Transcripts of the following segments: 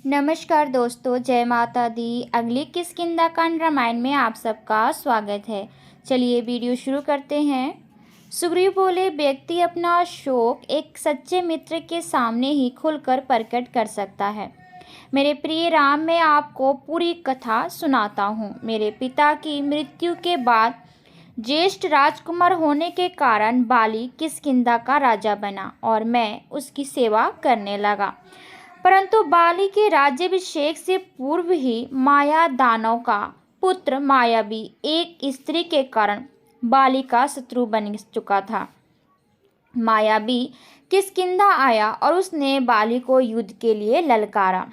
नमस्कार दोस्तों, जय माता दी। अगली किष्किंधा कांड रामायण में आप सबका स्वागत है। चलिए वीडियो शुरू करते हैं। सुग्रीव बोले, व्यक्ति अपना शोक एक सच्चे मित्र के सामने ही खुलकर प्रकट कर सकता है। मेरे प्रिय राम, मैं आपको पूरी कथा सुनाता हूँ। मेरे पिता की मृत्यु के बाद ज्येष्ठ राजकुमार होने के कारण बाली किष्किंधा का राजा बना और मैं उसकी सेवा करने लगा। परंतु बाली के राज्याभिषेक से पूर्व ही माया दानव का पुत्र मायावी एक स्त्री के कारण बाली का शत्रु बन चुका था। मायावी किष्किंधा आया और उसने बाली को युद्ध के लिए ललकारा।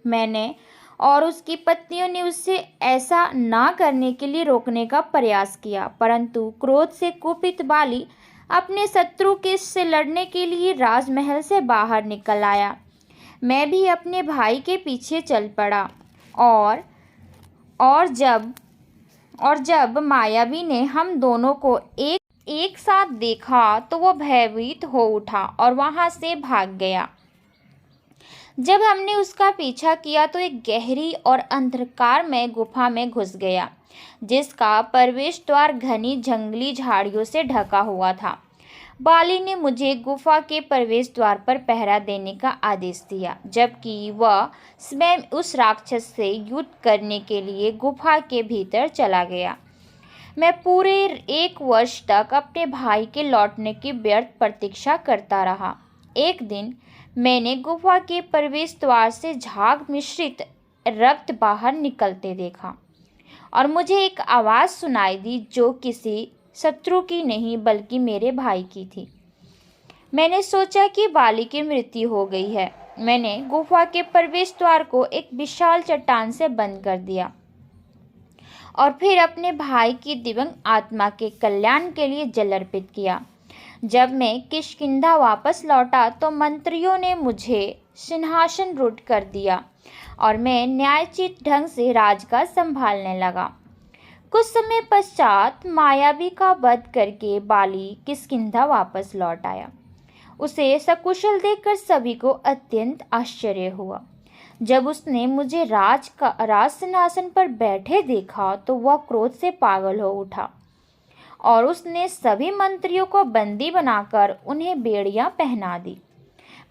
मैंने और उसकी पत्नियों ने उससे ऐसा ना करने के लिए रोकने का प्रयास किया, परंतु क्रोध से कुपित बाली अपने शत्रु के से लड़ने के लिए राजमहल से बाहर निकल आया। मैं भी अपने भाई के पीछे चल पड़ा और जब मायावी ने हम दोनों को एक साथ देखा तो वो भयभीत हो उठा और वहां से भाग गया। जब हमने उसका पीछा किया तो एक गहरी और अंधकारमय गुफा में घुस गया, जिसका प्रवेश द्वार घनी जंगली झाड़ियों से ढका हुआ था। बाली ने मुझे गुफा के प्रवेश द्वार पर पहरा देने का आदेश दिया, जबकि वह स्वयं उस राक्षस से युद्ध करने के लिए गुफा के भीतर चला गया। मैं पूरे 1 वर्ष तक अपने भाई के लौटने की व्यर्थ प्रतीक्षा करता रहा। एक दिन मैंने गुफा के प्रवेश द्वार से झाग मिश्रित रक्त बाहर निकलते देखा और मुझे एक आवाज़ सुनाई दी जो किसी शत्रु की नहीं बल्कि मेरे भाई की थी। मैंने सोचा कि बाली की मृत्यु हो गई है। मैंने गुफा के प्रवेश द्वार को एक विशाल चट्टान से बंद कर दिया और फिर अपने भाई की दिव्य आत्मा के कल्याण के लिए जल अर्पित किया। जब मैं किष्किंधा वापस लौटा तो मंत्रियों ने मुझे सिंहासन रूढ़ कर दिया और मैं न्यायोचित ढंग से राजकाज संभालने लगा। कुछ समय पश्चात मायावी का वध करके बाली किष्किंधा वापस लौट आया। उसे सकुशल देखकर सभी को अत्यंत आश्चर्य हुआ। जब उसने मुझे राज सिंहासन पर बैठे देखा तो वह क्रोध से पागल हो उठा और उसने सभी मंत्रियों को बंदी बनाकर उन्हें बेड़ियां पहना दी।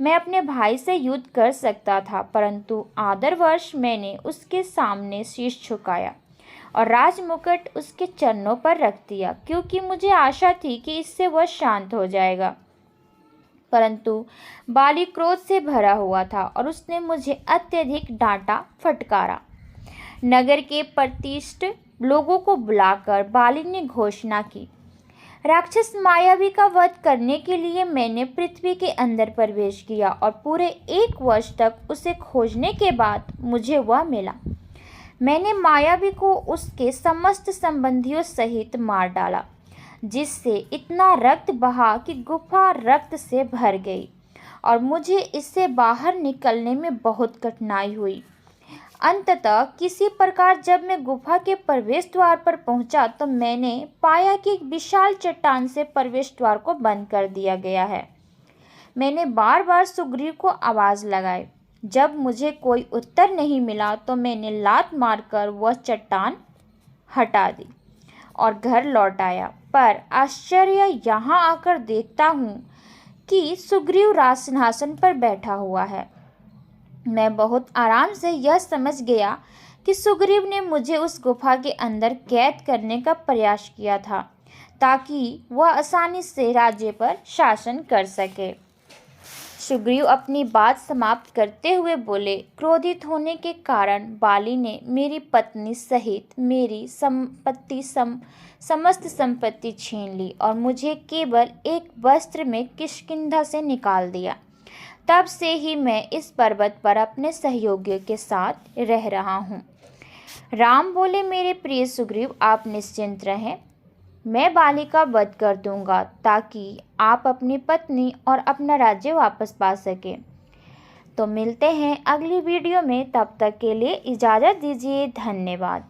मैं अपने भाई से युद्ध कर सकता था, परंतु आदरवश मैंने उसके सामने शीश झुकाया और राजमुकुट उसके चरणों पर रख दिया, क्योंकि मुझे आशा थी कि इससे वह शांत हो जाएगा। परंतु बाली क्रोध से भरा हुआ था और उसने मुझे अत्यधिक डांटा फटकारा। नगर के प्रतिष्ठित लोगों को बुलाकर बाली ने घोषणा की, राक्षस मायावी का वध करने के लिए मैंने पृथ्वी के अंदर प्रवेश किया और पूरे 1 वर्ष तक उसे खोजने के बाद मुझे वह मिला। मैंने मायावी को उसके समस्त संबंधियों सहित मार डाला, जिससे इतना रक्त बहा कि गुफा रक्त से भर गई और मुझे इससे बाहर निकलने में बहुत कठिनाई हुई। अंततः किसी प्रकार जब मैं गुफा के प्रवेश द्वार पर पहुंचा तो मैंने पाया कि एक विशाल चट्टान से प्रवेश द्वार को बंद कर दिया गया है। मैंने बार बार सुग्रीव को आवाज़ लगाई। जब मुझे कोई उत्तर नहीं मिला तो मैंने लात मारकर वह चट्टान हटा दी और घर लौट आया। पर आश्चर्य यहाँ आकर देखता हूँ कि सुग्रीव राज सिंहासन पर बैठा हुआ है। मैं बहुत आराम से यह समझ गया कि सुग्रीव ने मुझे उस गुफा के अंदर कैद करने का प्रयास किया था, ताकि वह आसानी से राज्य पर शासन कर सके। सुग्रीव अपनी बात समाप्त करते हुए बोले, क्रोधित होने के कारण बाली ने मेरी पत्नी सहित मेरी समस्त संपत्ति छीन ली और मुझे केवल एक वस्त्र में किष्किंधा से निकाल दिया। तब से ही मैं इस पर्वत पर अपने सहयोगियों के साथ रह रहा हूँ। राम बोले, मेरे प्रिय सुग्रीव, आप निश्चिंत रहें। मैं बाली का वध कर दूंगा ताकि आप अपनी पत्नी और अपना राज्य वापस पा सकें। तो मिलते हैं अगली वीडियो में, तब तक के लिए इजाज़त दीजिए। धन्यवाद।